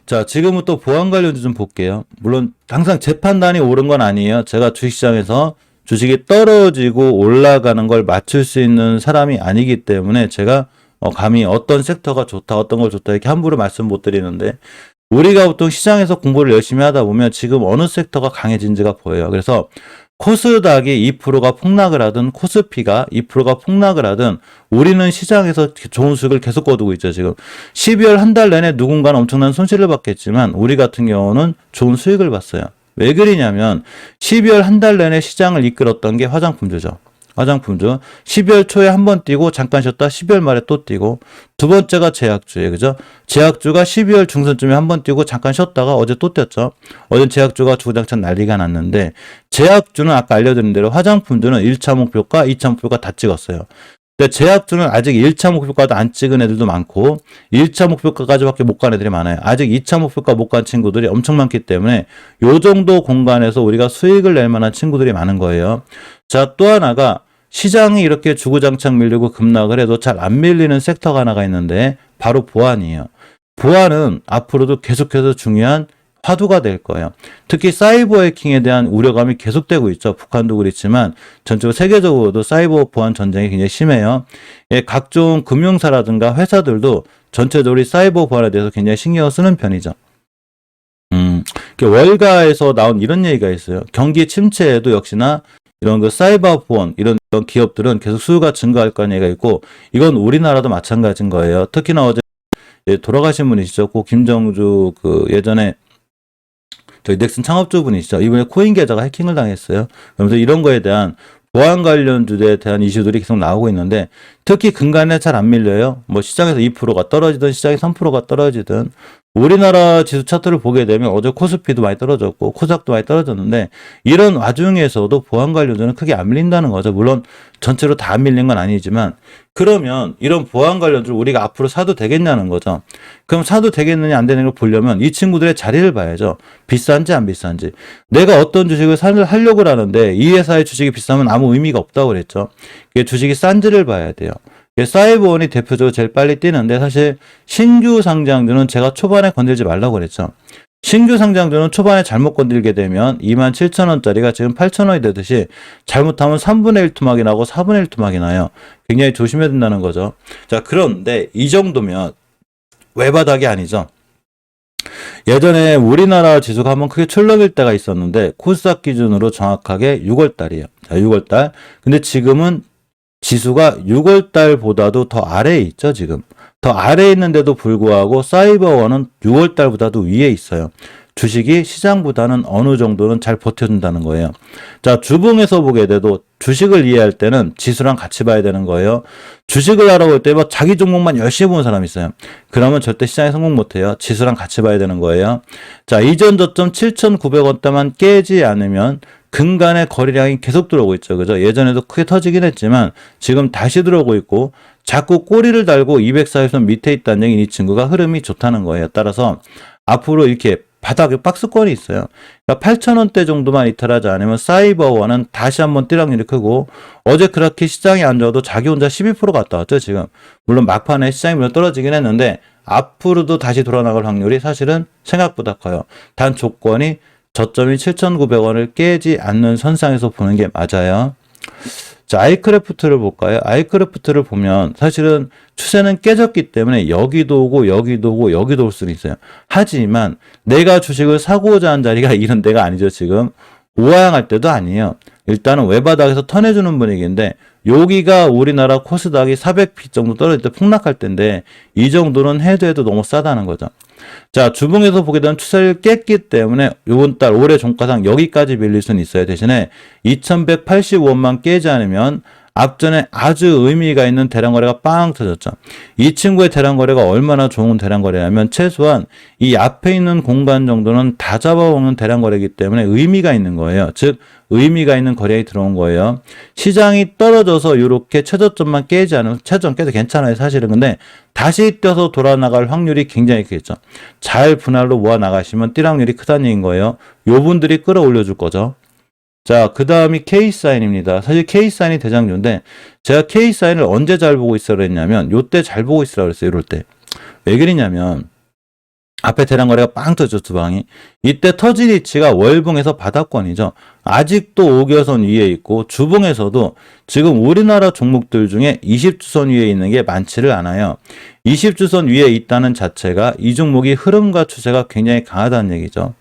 자, 지금부터 보안 관련주 좀 볼게요. 물론 항상 제 판단이 옳은 건 아니에요. 제가 주식시장에서 주식이 떨어지고 올라가는 걸 맞출 수 있는 사람이 아니기 때문에 제가 감히 어떤 섹터가 좋다, 어떤 걸 좋다 이렇게 함부로 말씀 못 드리는데 우리가 보통 시장에서 공부를 열심히 하다 보면 지금 어느 섹터가 강해진지가 보여요. 그래서 코스닥이 2%가 폭락을 하든 코스피가 2%가 폭락을 하든 우리는 시장에서 좋은 수익을 계속 거두고 있죠. 지금 12월 한 달 내내 누군가는 엄청난 손실을 받겠지만 우리 같은 경우는 좋은 수익을 봤어요. 왜 그러냐면 12월 한 달 내내 시장을 이끌었던 게 화장품주죠. 화장품주 12월 초에 한 번 뛰고 잠깐 쉬었다 12월 말에 또 뛰고 두 번째가 제약주예요. 그죠? 제약주가 12월 중순쯤에 한 번 뛰고 잠깐 쉬었다가 어제 또 뛰었죠. 어제 제약주가 주구장창 난리가 났는데 제약주는 아까 알려드린 대로 화장품주는 1차 목표가 2차 목표가 다 찍었어요. 근데 제약주는 아직 1차 목표가도 안 찍은 애들도 많고 1차 목표가까지밖에 못 간 애들이 많아요. 아직 2차 목표가 못 간 친구들이 엄청 많기 때문에 요 정도 공간에서 우리가 수익을 낼 만한 친구들이 많은 거예요. 자, 또 하나가 시장이 이렇게 주구장창 밀리고 급락을 해도 잘 안 밀리는 섹터가 하나가 있는데 바로 보안이에요. 보안은 앞으로도 계속해서 중요한 화두가 될 거예요. 특히 사이버 해킹에 대한 우려감이 계속되고 있죠. 북한도 그렇지만 전적으로 세계적으로도 사이버 보안 전쟁이 굉장히 심해요. 예, 각종 금융사라든가 회사들도 전체적으로 사이버 보안에 대해서 굉장히 신경을 쓰는 편이죠. 월가에서 나온 이런 얘기가 있어요. 경기 침체에도 역시나 이런 그 사이버 보안 이런 기업들은 계속 수요가 증가할 거라는 얘기가 있고 이건 우리나라도 마찬가지인 거예요. 특히나 어제 돌아가신 분이시죠. 고 김정주 그 예전에 저희 넥슨 창업주분이시죠. 이번에 코인 계좌가 해킹을 당했어요. 그러면서 이런 거에 대한 보안 관련주에 대한 이슈들이 계속 나오고 있는데 특히 근간에 잘 안 밀려요. 뭐 시장에서 2%가 떨어지든 시장에 3%가 떨어지든 우리나라 지수 차트를 보게 되면 어제 코스피도 많이 떨어졌고 코스닥도 많이 떨어졌는데 이런 와중에서도 보안 관련주는 크게 안 밀린다는 거죠. 물론 전체로 다 안 밀린 건 아니지만 그러면 이런 보안 관련주를 우리가 앞으로 사도 되겠냐는 거죠. 그럼 사도 되겠느냐 안 되는 걸 보려면 이 친구들의 자리를 봐야죠. 비싼지 안 비싼지. 내가 어떤 주식을 하려고 하는데 이 회사의 주식이 비싸면 아무 의미가 없다고 그랬죠. 주식이 싼지를 봐야 돼요. 사이버원이 대표적으로 제일 빨리 뛰는데 사실 신규 상장주는 제가 초반에 건들지 말라고 그랬죠. 신규 상장주는 초반에 잘못 건들게 되면 27,000원짜리가 지금 8,000원이 되듯이 잘못하면 3분의 1 투막이 나고 4분의 1 투막이 나요. 굉장히 조심해야 된다는 거죠. 자, 그런데 이 정도면 외바닥이 아니죠. 예전에 우리나라 지수가 한번 크게 출렁일 때가 있었는데 코스닥 기준으로 정확하게 6월달이에요. 자, 6월달. 근데 지금은 지수가 6월달보다도 더 아래에 있죠, 지금. 더 아래에 있는데도 불구하고 사이버원은 6월달보다도 위에 있어요. 주식이 시장보다는 어느 정도는 잘 버텨준다는 거예요. 자, 주봉에서 보게 돼도 주식을 이해할 때는 지수랑 같이 봐야 되는 거예요. 주식을 알아볼 때 뭐 자기 종목만 열심히 보는 사람이 있어요. 그러면 절대 시장에 성공 못해요. 지수랑 같이 봐야 되는 거예요. 자, 이전 저점 7,900원대만 깨지 않으면 근간의 거래량이 계속 들어오고 있죠. 그죠? 예전에도 크게 터지긴 했지만 지금 다시 들어오고 있고 자꾸 꼬리를 달고 204일선 밑에 있다는 얘기는 이 친구가 흐름이 좋다는 거예요. 따라서 앞으로 이렇게 바닥에 박스권이 있어요. 그러니까 8,000원대 정도만 이탈하지 않으면 사이버원은 다시 한번 뛰락률이 크고 어제 그렇게 시장이 안 좋아도 자기 혼자 12% 갔다 왔죠. 지금. 물론 막판에 시장이 물론 떨어지긴 했는데 앞으로도 다시 돌아나갈 확률이 사실은 생각보다 커요. 단 조건이 저점이 7,900원을 깨지 않는 선상에서 보는 게 맞아요. 자, 아이크래프트를 볼까요? 아이크래프트를 보면 사실은 추세는 깨졌기 때문에 여기도 오고 여기도 오고 여기도 올 수는 있어요. 하지만 내가 주식을 사고자 한 자리가 이런 데가 아니죠. 지금 우하향할 때도 아니에요. 일단은 외바닥에서 턴해주는 분위기인데 여기가 우리나라 코스닥이 400p 정도 떨어질 때 폭락할 때인데 이 정도는 해도 너무 싸다는 거죠. 자, 주봉에서 보게 되면 추세를 깼기 때문에 이번 달 올해 종가상 여기까지 밀릴 수는 있어요. 대신에 2185원만 깨지 않으면 앞전에 아주 의미가 있는 대량 거래가 빵 터졌죠. 이 친구의 대량 거래가 얼마나 좋은 대량 거래냐면 최소한 이 앞에 있는 공간 정도는 다 잡아먹는 대량 거래이기 때문에 의미가 있는 거예요. 즉 의미가 있는 거래에 들어온 거예요. 시장이 떨어져서 이렇게 최저점만 깨지 않으면 최저점 깨도 괜찮아요. 사실은. 근데 다시 뛰어서 돌아나갈 확률이 굉장히 크겠죠. 잘 분할로 모아 나가시면 띠락률이 크다는 얘기인 거예요. 요 분들이 끌어올려 줄 거죠. 자, 그 다음이 K사인입니다. 사실 K사인이 대장주인데 제가 K사인을 언제 잘 보고 있으라 그랬냐면 요때 잘 보고 있으라 그랬어요. 이럴 때. 왜 그러냐면 앞에 대량 거래가 빵 터졌죠, 두 방이. 이때 터진 위치가 월봉에서 바닥권이죠. 아직도 5개선 위에 있고 주봉에서도 지금 우리나라 종목들 중에 20주선 위에 있는 게 많지를 않아요. 20주선 위에 있다는 자체가 이 종목이 흐름과 추세가 굉장히 강하다는 얘기죠.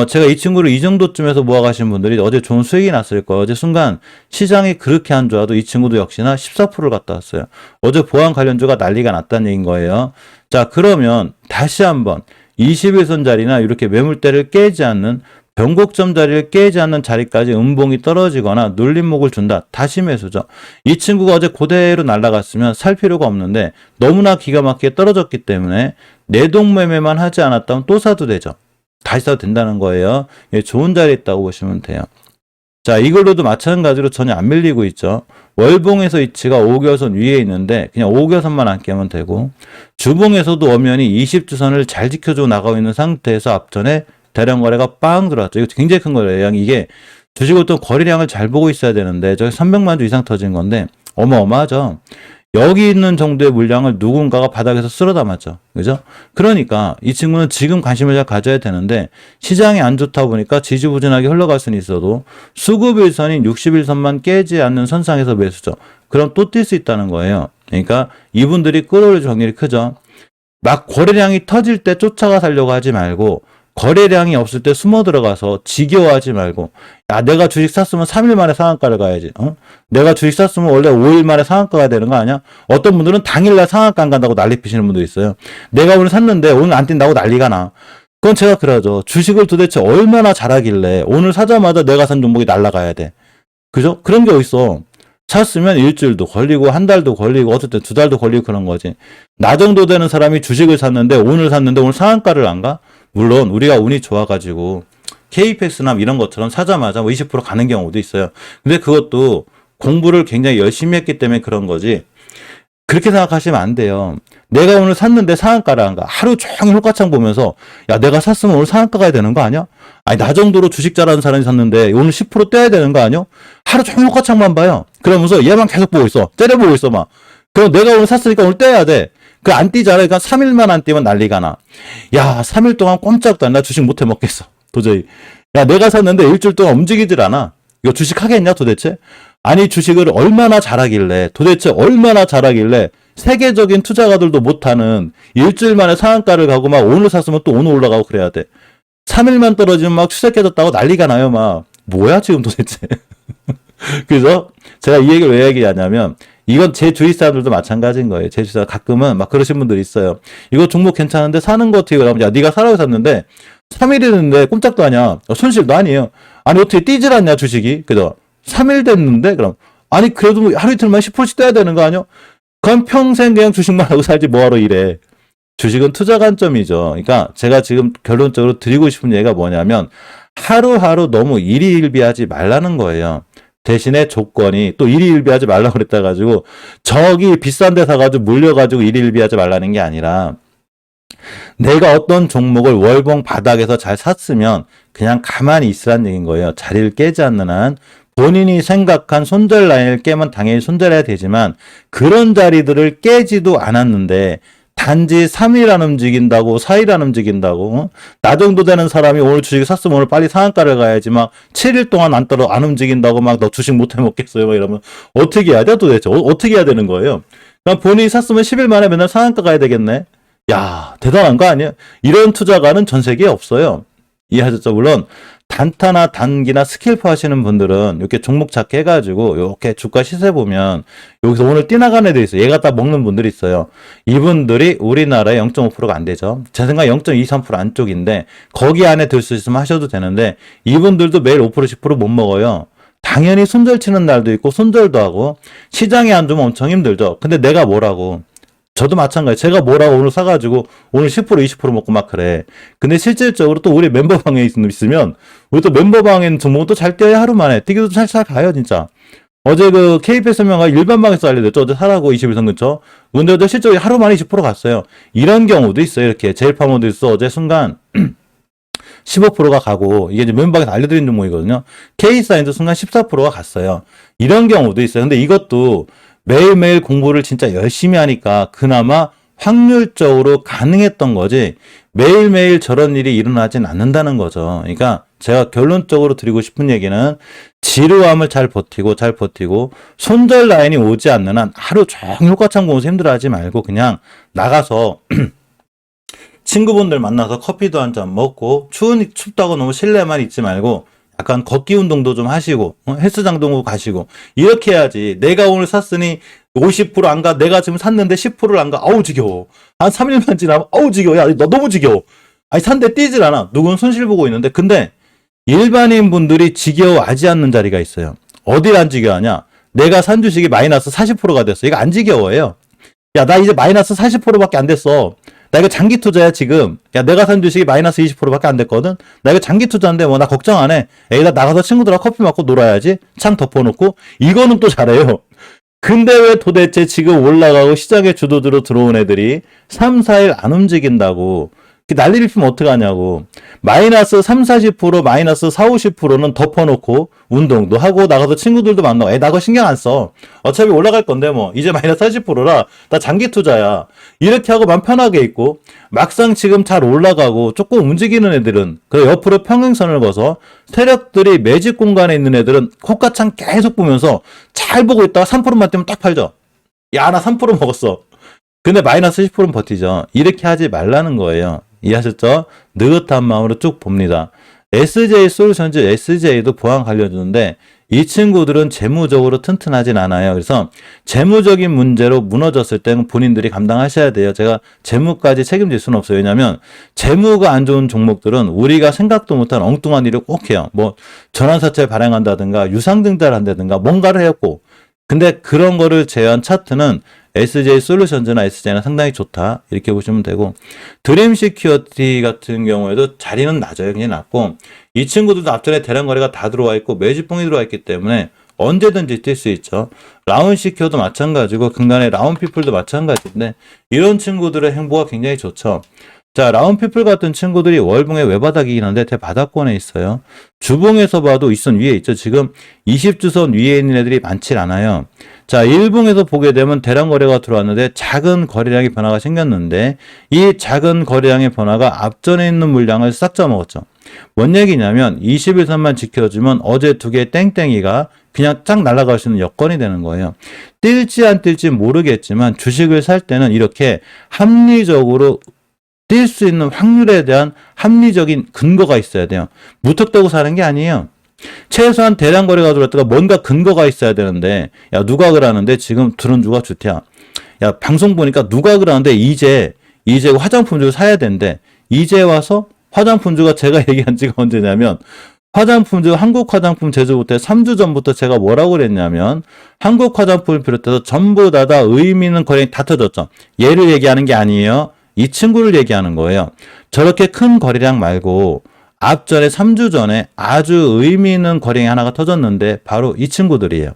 제가 이 친구를 이 정도쯤에서 모아가신 분들이 어제 좋은 수익이 났을 거예요. 어제 순간 시장이 그렇게 안 좋아도 이 친구도 역시나 14%를 갔다 왔어요. 어제 보안 관련주가 난리가 났다는 얘기인 거예요. 자, 그러면 다시 한번 21선 자리나 이렇게 매물대를 깨지 않는 변곡점 자리를 깨지 않는 자리까지 음봉이 떨어지거나 눌림목을 준다. 다시 매수죠. 이 친구가 어제 그대로 날아갔으면 살 필요가 없는데 너무나 기가 막히게 떨어졌기 때문에 내동매매만 하지 않았다면 또 사도 되죠. 다시 사도 된다는 거예요. 예, 좋은 자리에 있다고 보시면 돼요. 자, 이걸로도 마찬가지로 전혀 안 밀리고 있죠. 월봉에서 위치가 5개선 위에 있는데 그냥 5개선만 안 깨면 되고 주봉에서도 엄연히 20주선을 잘 지켜주고 나가고 있는 상태에서 앞전에 대량 거래가 빵 들어왔죠. 이거 굉장히 큰 거래요. 이게 주식을 또 거래량을 잘 보고 있어야 되는데 저기 300만 주 이상 터진 건데 어마어마하죠. 여기 있는 정도의 물량을 누군가가 바닥에서 쓸어 담았죠. 그죠? 그러니까 이 친구는 지금 관심을 잘 가져야 되는데 시장이 안 좋다 보니까 지지부진하게 흘러갈 수는 있어도 수급일선인 60일선만 깨지 않는 선상에서 매수죠. 그럼 또 뛸 수 있다는 거예요. 그러니까 이분들이 끌어올릴 확률이 크죠. 막 거래량이 터질 때 쫓아가 살려고 하지 말고 거래량이 없을 때 숨어 들어가서 지겨워하지 말고 야 내가 주식 샀으면 3일 만에 상한가를 가야지. 내가 주식 샀으면 원래 5일 만에 상한가가 되는 거 아니야? 어떤 분들은 당일날 상한가 안 간다고 난리 피시는 분도 있어요. 내가 오늘 샀는데 오늘 안 뛴다고 난리가 나. 그건 제가 그러죠. 주식을 도대체 얼마나 잘하길래 오늘 사자마자 내가 산 종목이 날아가야 돼. 그죠? 그런 게 어딨어. 샀으면 일주일도 걸리고 한 달도 걸리고 어쨌든 두 달도 걸리고 그런 거지. 나 정도 되는 사람이 주식을 샀는데 오늘 상한가를 안 가? 물론 우리가 운이 좋아가지고 KPX나 이런 것처럼 사자마자 뭐 20% 가는 경우도 있어요. 근데 그것도 공부를 굉장히 열심히 했기 때문에 그런 거지. 그렇게 생각하시면 안 돼요. 내가 오늘 샀는데 상한가를 안 가. 하루 종일 효과창 보면서 야 내가 샀으면 오늘 상한가 가야 되는 거 아니야? 아니 나 정도로 주식 잘하는 사람이 샀는데 오늘 10% 떼야 되는 거 아니야? 하루 종일 효과창만 봐요. 그러면서 얘만 계속 보고 있어. 째려보고 있어 막. 그럼 내가 오늘 샀으니까 오늘 떼야 돼. 그 안 뛰잖아. 그러니까 3일만 안 뛰면 난리가 나. 야 3일 동안 꼼짝도 안 나. 주식 못해 먹겠어. 도저히. 야 내가 샀는데 일주일 동안 움직이질 않아. 이거 주식 하겠냐 도대체? 아니 주식을 얼마나 잘하길래 도대체 얼마나 잘하길래 세계적인 투자가들도 못하는 일주일 만에 상한가를 가고 막 오늘 샀으면 또 오늘 올라가고 그래야 돼. 3일만 떨어지면 막 추세 깨졌다고 난리가 나요 막. 뭐야 지금 도대체. 그래서 제가 이 얘기를 왜 얘기하냐면 이건 제 주위 사람들도 마찬가지인 거예요. 제 주위 사람 가끔은 막 그러신 분들이 있어요. 이거 종목 괜찮은데 사는 거 어떻게 그러면 야 네가 사라고 샀는데 3일 됐는데 꼼짝도 하냐. 손실도 아니에요. 아니 어떻게 뛰질 않냐 주식이. 그죠? 3일 됐는데 그럼 아니 그래도 뭐 하루 이틀만 10%씩 떼야 되는 거 아니야? 그럼 평생 그냥 주식만 하고 살지 뭐하러 이래. 주식은 투자 관점이죠. 그러니까 제가 지금 결론적으로 드리고 싶은 얘기가 뭐냐면 하루하루 너무 일희일비하지 말라는 거예요. 대신에 조건이 또 일희일비하지 말라고 그랬다 가지고 저기 비싼 데 사가지고 물려가지고 일희일비하지 말라는 게 아니라 내가 어떤 종목을 월봉 바닥에서 잘 샀으면 그냥 가만히 있으란 얘기인 거예요. 자리를 깨지 않는 한 본인이 생각한 손절 라인을 깨면 당연히 손절해야 되지만 그런 자리들을 깨지도 않았는데 단지 3일 안 움직인다고 4일 안 움직인다고 나 정도 되는 사람이 오늘 주식 샀으면 오늘 빨리 상한가를 가야지 막 7일 동안 안 움직인다고 막 너 주식 못 해먹겠어요 막 이러면 어떻게 해야 돼 도대체 어떻게 해야 되는 거예요. 그럼 본인이 샀으면 10일 만에 맨날 상한가 가야 되겠네. 야 대단한 거 아니야? 이런 투자가는 전 세계에 없어요. 이해하셨죠? 물론 단타나 단기나 스킬프 하시는 분들은 이렇게 종목 찾기 해가지고 이렇게 주가 시세 보면 여기서 오늘 뛰나가는 애들이 있어요. 얘 갖다 먹는 분들이 있어요. 이분들이 우리나라의 0.5%가 안 되죠. 제 생각에 0.23% 안쪽인데 거기 안에 들 수 있으면 하셔도 되는데 이분들도 매일 5% 10%못 먹어요. 당연히 손절 치는 날도 있고 손절도 하고 시장이 안 좋으면 엄청 힘들죠. 근데 내가 뭐라고 저도 마찬가지. 제가 뭐라고 오늘 사가지고 오늘 10% 20% 먹고 막 그래. 근데 실질적으로 또 우리 멤버방에 있으면 우리 또 멤버방에 있는 종목은 또 잘 뛰어야 하루 만에 뛰기도 잘 가요 진짜. 어제 그 KBS 설명가 일반방에서 알려줬죠. 어제 사라고 21선 근처. 근데 어제 실제로 하루 만에 20% 갔어요. 이런 경우도 있어요. 이렇게 제일파모도 있어. 어제 순간 15%가 가고 이게 이제 멤버방에서 알려드린 종목이거든요. K사인도 순간 14%가 갔어요. 이런 경우도 있어요. 근데 이것도 매일매일 공부를 진짜 열심히 하니까 그나마 확률적으로 가능했던 거지 매일매일 저런 일이 일어나진 않는다는 거죠. 그러니까 제가 결론적으로 드리고 싶은 얘기는 지루함을 잘 버티고 손절 라인이 오지 않는 한 하루 종일 효과창 보면서 힘들어하지 말고 그냥 나가서 친구분들 만나서 커피도 한 잔 먹고 춥다고 너무 실내만 있지 말고 약간 걷기 운동도 좀 하시고 헬스장도 가시고 이렇게 해야지. 내가 오늘 샀으니 50%안 가. 내가 지금 샀는데 10%를 안 가. 아우 지겨워. 한 3일만 지나면 아우 지겨워. 야 너 너무 지겨워. 아니 산데 뛰질 않아. 누군 손실 보고 있는데 근데 일반인 분들이 지겨워하지 않는 자리가 있어요. 어딜 안 지겨워하냐? 내가 산 주식이 마이너스 40%가 됐어. 이거 안 지겨워해요. 야 나 이제 마이너스 40%밖에 안 됐어. 나 이거 장기 투자야 지금. 야 내가 산 주식이 마이너스 20%밖에 안 됐거든. 나 이거 장기 투자인데 뭐 나 걱정 안 해. 에이 나 나가서 친구들하고 커피 마고 놀아야지. 창 덮어놓고. 이거는 또 잘해요. 근데 왜 도대체 지금 올라가고 시장에 주도주로 들어온 애들이 3, 4일 안 움직인다고. 난리를 피면 어떡하냐고. 마이너스 3, 40%, 마이너스 4, 50%는 덮어놓고 운동도 하고 나가서 친구들도 만나고 나 그거 신경 안 써. 어차피 올라갈 건데 뭐 이제 마이너스 40%라 나 장기 투자야. 이렇게 하고 맘 편하게 있고 막상 지금 잘 올라가고 조금 움직이는 애들은 그 옆으로 평행선을 거서 세력들이 매집 공간에 있는 애들은 호가창 계속 보면서 잘 보고 있다가 3%만 뜨면 딱 팔죠. 야 나 3% 먹었어. 근데 마이너스 10%는 버티죠. 이렇게 하지 말라는 거예요. 이해하셨죠? 느긋한 마음으로 쭉 봅니다. SJ 솔루션즈 SJ도 보안 관련주인데 이 친구들은 재무적으로 튼튼하진 않아요. 그래서 재무적인 문제로 무너졌을 때는 본인들이 감당하셔야 돼요. 제가 재무까지 책임질 수는 없어요. 왜냐하면 재무가 안 좋은 종목들은 우리가 생각도 못한 엉뚱한 일을 꼭 해요. 뭐 전환사채 발행한다든가 유상증자를 한다든가 뭔가를 해왔고 근데 그런 거를 제외한 차트는 SJ 솔루션즈나 SJ나 상당히 좋다. 이렇게 보시면 되고 드림 시큐어티 같은 경우에도 자리는 낮아요. 그냥 낮고 이 친구들도 앞전에 대량 거래가 다 들어와 있고 매집봉이 들어와 있기 때문에 언제든지 뛸 수 있죠. 라운 시큐어도 마찬가지고 근간에 라운 피플도 마찬가지인데 이런 친구들의 행보가 굉장히 좋죠. 자, 라운피플 같은 친구들이 월봉의 외바닥이긴 한데 대바닥권에 있어요. 주봉에서 봐도 윗선 위에 있죠. 지금 20주선 위에 있는 애들이 많지 않아요. 자, 일봉에서 보게 되면 대량 거래가 들어왔는데 작은 거래량의 변화가 생겼는데 이 작은 거래량의 변화가 앞전에 있는 물량을 싹 잡아먹었죠. 뭔 얘기냐면 21선만 지켜주면 어제 두 개의 땡땡이가 그냥 쫙 날아갈 수 있는 여건이 되는 거예요. 뛸지 안 뛸지 모르겠지만 주식을 살 때는 이렇게 합리적으로 뛸 수 있는 확률에 대한 합리적인 근거가 있어야 돼요. 무턱대고 사는 게 아니에요. 최소한 대량 거래가 들어왔다가 뭔가 근거가 있어야 되는데 야 누가 그러는데 지금 드론주가 주태야. 야 방송 보니까 누가 그러는데 이제 화장품주 사야 된대. 이제 와서 화장품주가 제가 얘기한 지가 언제냐면 화장품주 한국 화장품 제조부터 3주 전부터 제가 뭐라고 그랬냐면 한국 화장품을 비롯해서 전부 다 의미 있는 거래량이 다 터졌죠. 얘를 얘기하는 게 아니에요. 이 친구를 얘기하는 거예요. 저렇게 큰 거래량 말고 앞전에 3주 전에 아주 의미 있는 거래량이 하나가 터졌는데 바로 이 친구들이에요.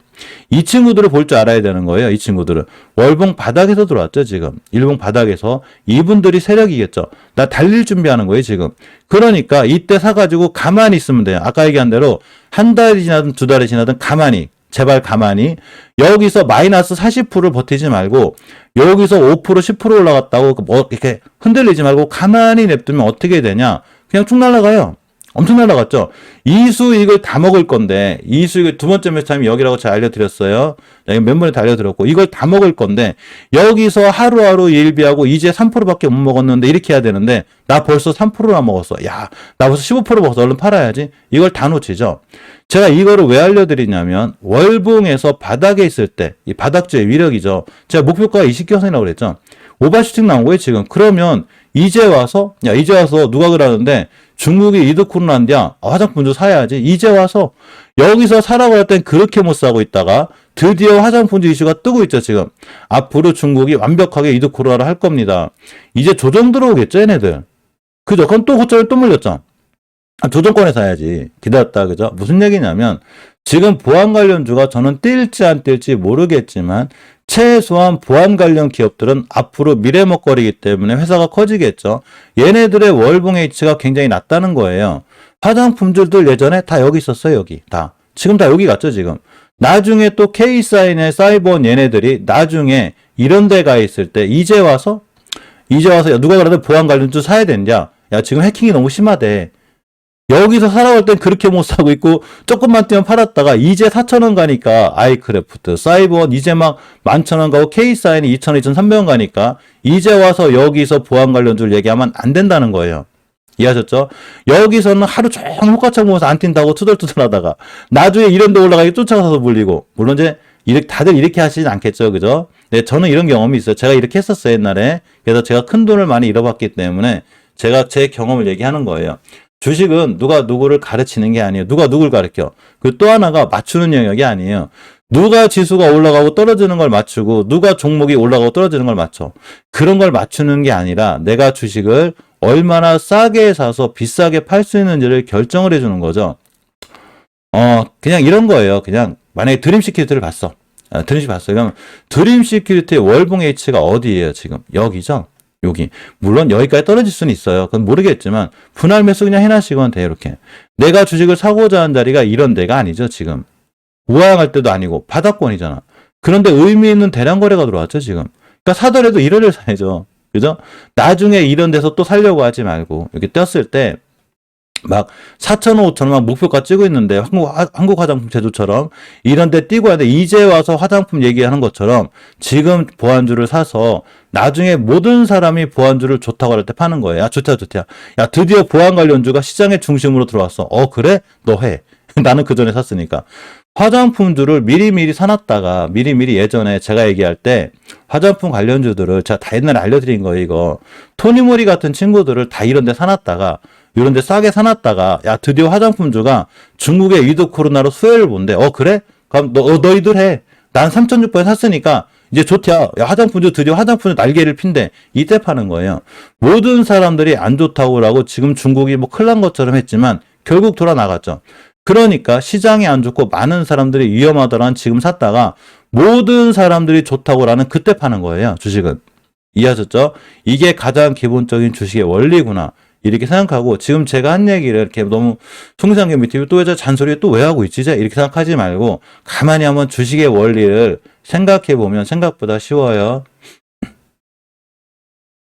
이 친구들을 볼 줄 알아야 되는 거예요. 이 친구들은. 월봉 바닥에서 들어왔죠. 지금. 일봉 바닥에서. 이분들이 세력이겠죠. 나 달릴 준비하는 거예요. 지금. 그러니까 이때 사가지고 가만히 있으면 돼요. 아까 얘기한 대로 한 달이 지나든 두 달이 지나든 가만히. 제발 가만히 여기서 마이너스 40%를 버티지 말고 여기서 5% 10% 올라갔다고 뭐 이렇게 흔들리지 말고 가만히 냅두면 어떻게 되냐 그냥 쭉 날아가요. 엄청 날아갔죠. 이 수익을 다 먹을 건데 이 수익을 두 번째 매차임이 여기라고 제가 알려드렸어요. 몇 번에 다 알려드렸고 이걸 다 먹을 건데 여기서 하루하루 일비하고 이제 3%밖에 못 먹었는데 이렇게 해야 되는데 나 벌써 3%나 먹었어. 야, 나 벌써 15% 먹었어. 얼른 팔아야지. 이걸 다 놓치죠. 제가 이거를 왜 알려드리냐면 월봉에서 바닥에 있을 때 이 바닥주의 위력이죠. 제가 목표가가 20개선이라고 그랬죠. 오버슈팅 나온 거예요 지금. 그러면 이제 와서 누가 그러는데 중국이 이득 코로나인데 화장품도 사야지. 이제 와서 여기서 사라고 할 땐 그렇게 못 사고 있다가 드디어 화장품주 이슈가 뜨고 있죠 지금. 앞으로 중국이 완벽하게 이득 코로나를 할 겁니다. 이제 조정 들어오겠죠 얘네들. 그죠? 그럼 또 고점을 또 물렸죠. 조정권에 사야지. 기다렸다 그죠? 무슨 얘기냐면 지금 보안 관련주가 저는 뛸지 안 뛸지 모르겠지만 최소한 보안 관련 기업들은 앞으로 미래 먹거리이기 때문에 회사가 커지겠죠. 얘네들의 월봉의 위치가 굉장히 낮다는 거예요. 화장품들도 예전에 다 여기 있었어요. 여기 다. 지금 다 여기 갔죠 지금. 나중에 또 K사인의 사이버원 얘네들이 나중에 이런 데 가 있을 때 이제 와서 이제 와서 야, 누가 그래도 보안 관련주 사야 되냐? 야, 지금 해킹이 너무 심하대. 여기서 살아갈 땐 그렇게 못 사고 있고 조금만 뛰면 팔았다가 이제 4,000원 가니까 아이크래프트, 사이버원 이제 막 11,000원 가고 K사인이 2,000원, 2,300원 가니까 이제 와서 여기서 보안 관련주를 얘기하면 안 된다는 거예요. 이해하셨죠? 여기서는 하루 종일 호가창 보면서 안 뛴다고 투덜투덜 하다가 나중에 이런 데 올라가기 쫓아가서 물리고 물론 이제 다들 이렇게 하시진 않겠죠. 그죠? 네, 저는 이런 경험이 있어요. 제가 이렇게 했었어요. 옛날에. 그래서 제가 큰 돈을 많이 잃어봤기 때문에 제가 제 경험을 얘기하는 거예요. 주식은 누가 누구를 가르치는 게 아니에요. 누가 누굴 가르쳐. 그 또 하나가 맞추는 영역이 아니에요. 누가 지수가 올라가고 떨어지는 걸 맞추고 누가 종목이 올라가고 떨어지는 걸 맞춰. 그런 걸 맞추는 게 아니라 내가 주식을 얼마나 싸게 사서 비싸게 팔 수 있는지를 결정을 해주는 거죠. 그냥 이런 거예요. 그냥 만약에 드림시큐리티를 봤어. 드림시큐리티 봤어요. 그럼 드림시큐리티의 월봉 H가 어디예요? 지금 여기죠. 여기. 물론 여기까지 떨어질 수는 있어요. 그건 모르겠지만 분할 매수 그냥 해놔시면 돼요. 이렇게. 내가 주식을 사고자 하는 자리가 이런 데가 아니죠. 지금. 우하향할 때도 아니고 바닥권이잖아. 그런데 의미 있는 대량 거래가 들어왔죠. 지금. 그러니까 사더라도 이런 데를 사야죠. 그죠? 나중에 이런 데서 또 살려고 하지 말고 이렇게 떴을 때 막 4,000원, 5,000원 막 목표가 찍고 있는데 한국 화장품 제조처럼 이런 데 뛰고 하는데 이제 와서 화장품 얘기하는 것처럼 지금 보안주를 사서 나중에 모든 사람이 보안주를 좋다고 할 때 파는 거예요. 야, 좋다. 야, 드디어 보안 관련주가 시장의 중심으로 들어왔어. 그래? 너 해. 나는 그 전에 샀으니까. 화장품주를 미리미리 사놨다가 미리미리 예전에 제가 얘기할 때 화장품 관련주들을 제가 다 옛날에 알려드린 거예요. 이거 토니모리 같은 친구들을 다 이런 데 사놨다가 이런 데 싸게 사놨다가 야 드디어 화장품주가 중국의 위드 코로나로 수혜를 본대. 그래? 그럼 너희들 해. 난 3,600원 샀으니까 이제 좋다. 야 화장품주 드디어 화장품주 날개를 핀대. 이때 파는 거예요. 모든 사람들이 안 좋다고 지금 중국이 뭐 큰일 난 것처럼 했지만 결국 돌아 나갔죠. 그러니까 시장이 안 좋고 많은 사람들이 위험하더라는 지금 샀다가 모든 사람들이 좋다고라는 그때 파는 거예요. 주식은. 이해하셨죠? 이게 가장 기본적인 주식의 원리구나. 이렇게 생각하고 지금 제가 한 얘기를 이렇게 너무 송상규 밑에 또 왜 잔소리 또 왜 하고 있지? 이렇게 생각하지 말고 가만히 한번 주식의 원리를 생각해 보면 생각보다 쉬워요.